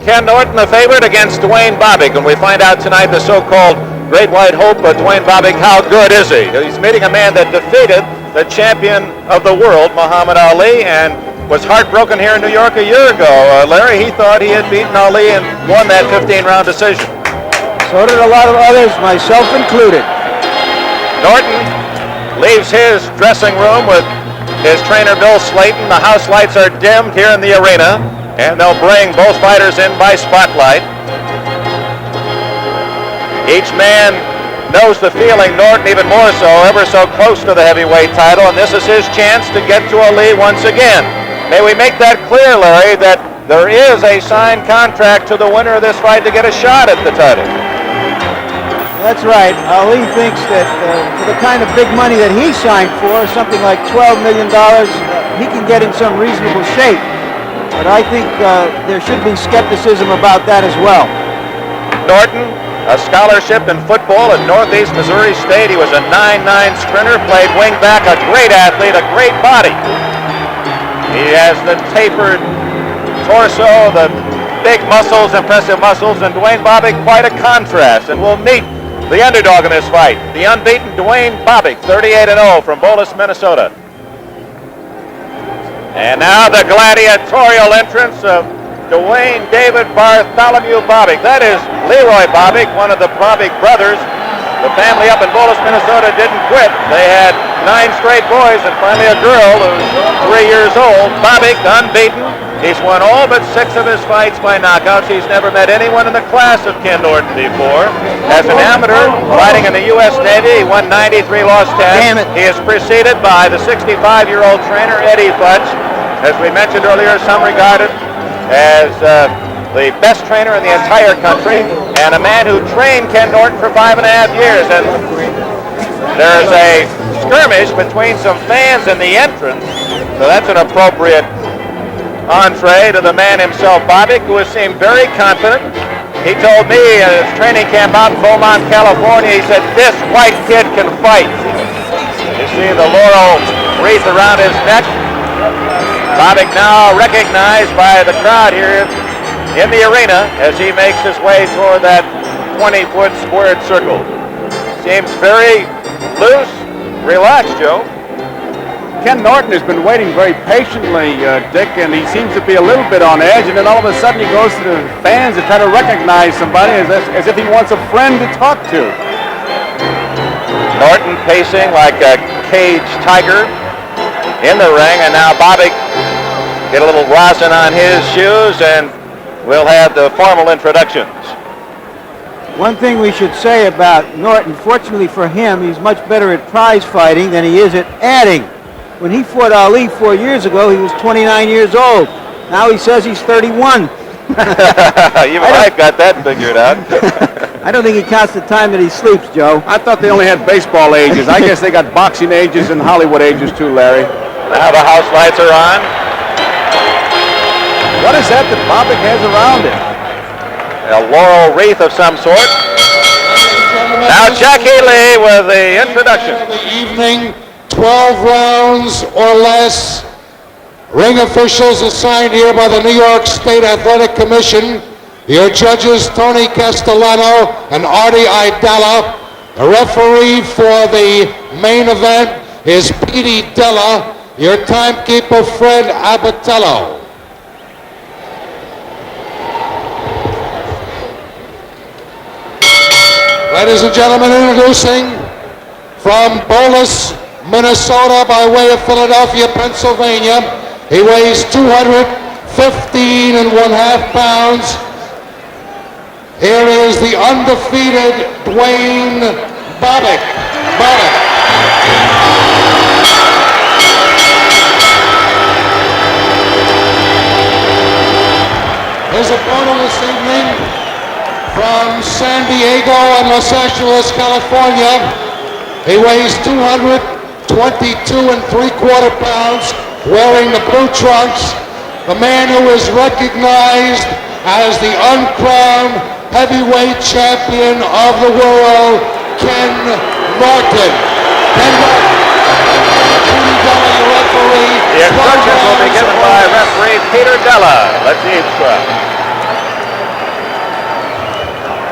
Ken Norton, the favorite, against Duane Bobick. And we find out tonight the so-called Great White Hope of Duane Bobick. How good is he? He's meeting a man that defeated the champion of the world, Muhammad Ali, and was heartbroken here in New York a year ago. Larry, he thought he had beaten Ali and won that 15-round decision. So did a lot of others, myself included. Norton leaves his dressing room with his trainer, Bill Slayton. The house lights are dimmed here in the arena, and they'll bring both fighters in by spotlight. Each man knows the feeling, Norton even more so, ever so close to the heavyweight title, and this is his chance to get to Ali once again. May we make that clear, Larry, that there is a signed contract to the winner of this fight to get a shot at the title. That's right. Ali thinks that for the kind of big money that he signed for, something like $12 million, he can get in some reasonable shape. But I think there should be skepticism about that as well. Norton, a scholarship in football at Northeast Missouri State. He was a 9'9" sprinter, played wingback, a great athlete, a great body. He has the tapered torso, the big muscles, impressive muscles, and Duane Bobick quite a contrast. And we'll meet the underdog in this fight, the unbeaten Duane Bobick, 38-0 from Bolus, Minnesota. And now the gladiatorial entrance of Duane David Bartholomew Bobick. That is Leroy Bobick, one of the Bobick brothers. The family up in Bolus, Minnesota didn't quit. They had 9 straight boys and finally a girl who's 3 years old. Bobick, unbeaten. He's won all but 6 of his fights by knockouts. He's never met anyone in the class of Ken Norton before. As an amateur, fighting in the U.S. Navy, he won 93, lost 10. Damn it. He is preceded by the 65-year-old trainer, Eddie Futch. As we mentioned earlier, some regarded as the best trainer in the entire country, and a man who trained Ken Norton for 5.5 years. And there's a skirmish between some fans in the entrance, so that's an appropriate entree to the man himself, Bobick, who has seemed very confident. He told me at his training camp out in Beaumont, California, he said, "This white kid can fight." You see the laurel wreath around his neck. Bobick now recognized by the crowd here in the arena as he makes his way toward that 20-foot squared circle. Seems very loose, relaxed, Joe. Ken Norton has been waiting very patiently, Dick, and he seems to be a little bit on edge, and then all of a sudden he goes to the fans to try to recognize somebody as if he wants a friend to talk to. Norton pacing like a caged tiger in the ring, and now Bobick get a little rosin on his shoes, and we'll have the formal introductions. One thing we should say about Norton, fortunately for him, he's much better at prize fighting than he is at adding. When he fought Ali 4 years ago, he was 29 years old. Now he says he's 31. Even I've got that figured out. I don't think he counts the time that he sleeps, Joe. I thought they only had baseball ages. I guess they got boxing ages and Hollywood ages too, Larry. Now the house lights are on. What is that Bobick has around him? A laurel wreath of some sort. Now Jackie Lee with the introduction. The evening, 12 rounds or less. Ring officials assigned here by the New York State Athletic Commission. Your judges, Tony Castellano and Artie Idala. The referee for the main event is Petey Della. Your timekeeper, Fred Abatello. Ladies and gentlemen, introducing from Bolus, Minnesota by way of Philadelphia, Pennsylvania. He weighs 215.5 pounds. Here is the undefeated Duane Bobick. His opponent this evening from San Diego and Los Angeles, California. He weighs 222.75 pounds, wearing the blue trunks. The man who is recognized as the uncrowned heavyweight champion of the world, Ken Norton. Ken Norton. The referee. The instructions will be given by referee Peter Della. Let's see each try.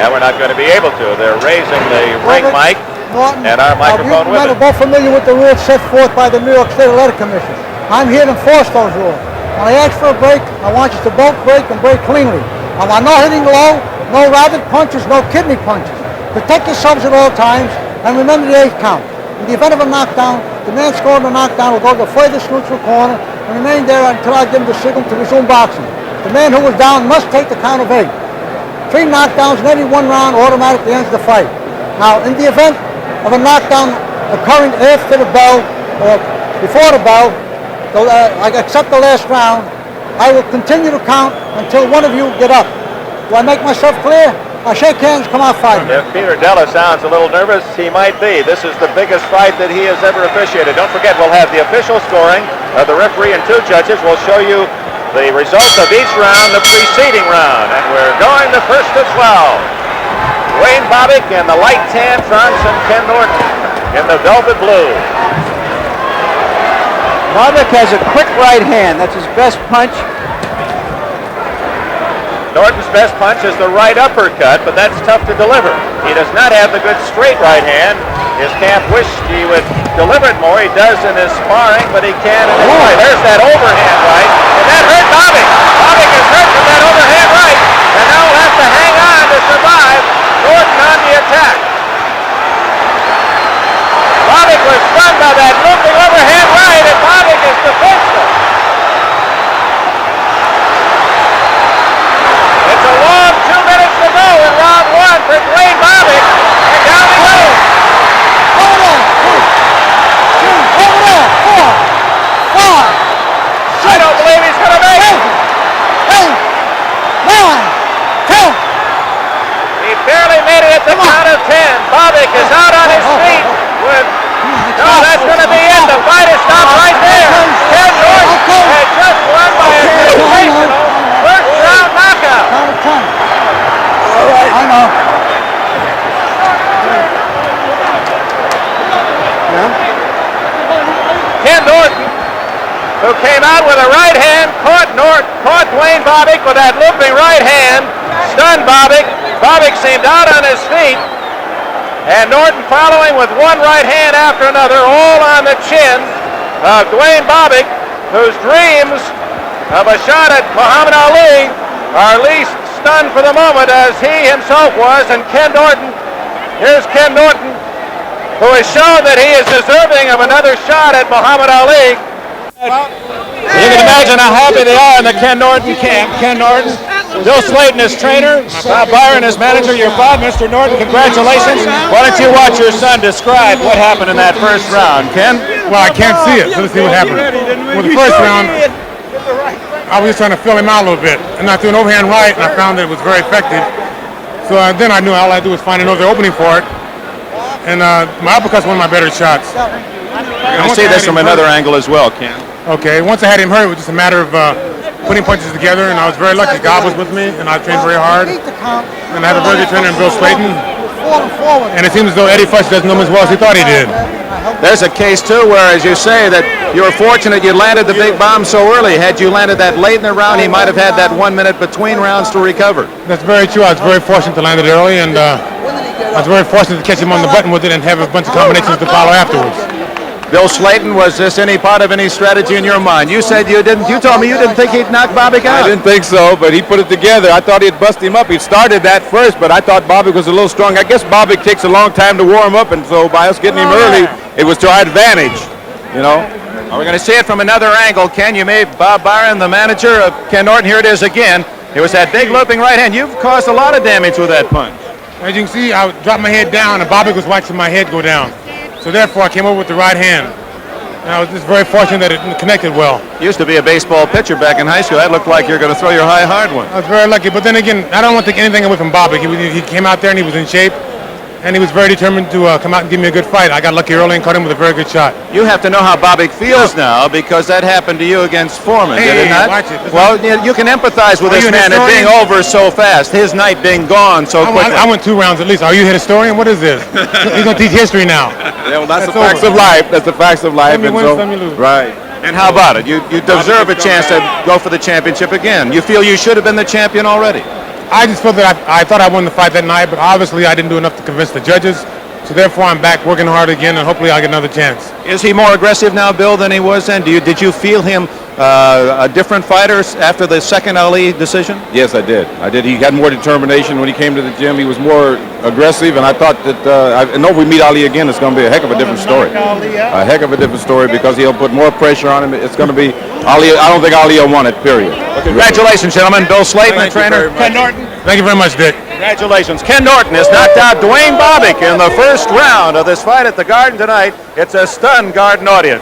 and we're not going to be able to. They're raising the ring mic Norton, and our microphone with you're it. both familiar with the rules set forth by the New York State Athletic Commission. I'm here to enforce those rules. When I ask for a break, I want you to both break and break cleanly. I want no hitting low, no rabbit punches, no kidney punches. Protect yourselves at all times, and remember the 8th count. In the event of a knockdown, the man scoring the knockdown will go to the furthest neutral corner and remain there until I give him the signal to resume boxing. The man who was down must take the count of 8. 3 knockdowns in any one round automatically ends the fight. Now, in the event of a knockdown occurring after the bell or before the bell, except the last round, I will continue to count until one of you get up. Do I make myself clear? I shake hands, come out fighting. If Peter Della sounds a little nervous, he might be. This is the biggest fight that he has ever officiated. Don't forget, we'll have the official scoring. The referee and 2 judges will show you the results of each round, the preceding round. And we're going the first of 12. Duane Bobick in the light tan trunks and Ken Norton in the velvet blue. Bobick has a quick right hand. That's his best punch. Norton's best punch is the right uppercut, but that's tough to deliver. He does not have the good straight right hand. His camp wished he would deliver it more. He does in his sparring, but he can't in his fight. There's that overhand right, and that hurt Bobick. Bobick is hurt from that overhand right, and now will have to hang on to survive. Norton on the attack. Bobick was stunned by that looping overhand right, and Bobick is defenseless. It's a long 2 minutes to go in round 1 for Duane Bobick, and down he goes. Over there, 2, over there, 4, 5, I don't believe he's going to make it. 8, 9, 10. He barely made it at the count of 10. Bobick is out on his feet with... No, that's going to be it. The fight is stopped right there. Ken Norton has just won by a sensational first round knockout. Count of 10. All right. I know. Ken Norton, who came out with a right hand, caught Duane Bobick with that looping right hand, stunned Bobick. Bobick seemed out on his feet, and Norton following with one right hand after another, all on the chin of Duane Bobick, whose dreams of a shot at Muhammad Ali are least stunned for the moment as he himself was. And Ken Norton, here's Ken Norton, who has shown that he is deserving of another shot at Muhammad Ali. You can imagine how happy they are in the Ken Norton camp. Ken Norton, Bill Slayton, his trainer, Bob Byron, his manager, your father, Mr. Norton, congratulations. Why don't you watch your son describe what happened in that first round, Ken? Well, I can't see it, so let's see what happened. Well, the first round, I was just trying to fill him out a little bit, and I threw an overhand right, and I found that it was very effective. So then I knew all I had to do was find another opening for it, and my uppercut's one of my better shots. I see this from another angle as well, Ken. Okay, once I had him hurt, it was just a matter of putting punches together, and I was very lucky. God was with me, and I trained very hard, and I have a very good trainer in Bill Slayton, and it seems as though Eddie Futch doesn't know him as well as he thought he did. There's a case, too, where, as you say, that you were fortunate you landed the big bomb so early. Had you landed that late in the round, he might have had that 1 minute between rounds to recover. That's very true. I was very fortunate to land it early, and I was very fortunate to catch him on the button with it and have a bunch of combinations to follow afterwards. Bill Slayton, was this any part of any strategy in your mind? You said you didn't. You told me you didn't think he'd knock Bobick out. I didn't think so, but he put it together. I thought he'd bust him up. He started that first, but I thought Bobick was a little strong. I guess Bobick takes a long time to warm up, and so by us getting him early, it was to our advantage, you know. Well, we're going to see it from another angle. Ken, you made Bob Byron the manager of Ken Norton. Here it is again. It was that big looping right hand. You've caused a lot of damage with that punch. As you can see, I dropped my head down, and Bobick was watching my head go down. So therefore, I came over with the right hand. And I was just very fortunate that it connected well. Used to be a baseball pitcher back in high school. That looked like you're going to throw your high, hard one. I was very lucky, but then again, I don't want to take anything away from Bobick. He came out there and he was in shape, and he was very determined to come out and give me a good fight. I got lucky early and caught him with a very good shot. You have to know how Bobick feels now, because that happened to you against Foreman, did it not? Watch it. Well, you can empathize with this man at being over so fast, his night being gone so quickly. I went 2 rounds at least. Are you a historian? What is this? He's going to teach history now. Yeah, well, that's the over. facts of life. That's the facts of life. Some you and win, so, some you lose. Right. And how about it? You deserve a chance to go for the championship again. You feel you should have been the champion already? I just felt that I thought I won the fight that night, but obviously I didn't do enough to convince the judges. So therefore, I'm back working hard again, and hopefully I'll get another chance. Is he more aggressive now, Bill, than he was then? Did you feel him a different fighter after the second Ali decision? Yes, I did. He had more determination when he came to the gym. He was more aggressive, and I thought that I know if we meet Ali again, it's going to be a heck of a different story. A heck of a different story because he'll put more pressure on him. It's going to be Ali. I don't think Ali will won it, period. Congratulations, gentlemen. Bill Slayton, the trainer. Ken Norton. Thank you very much, Dick. Congratulations. Ken Norton has knocked out Duane Bobick in the first round of this fight at the Garden tonight. It's a stunned Garden audience.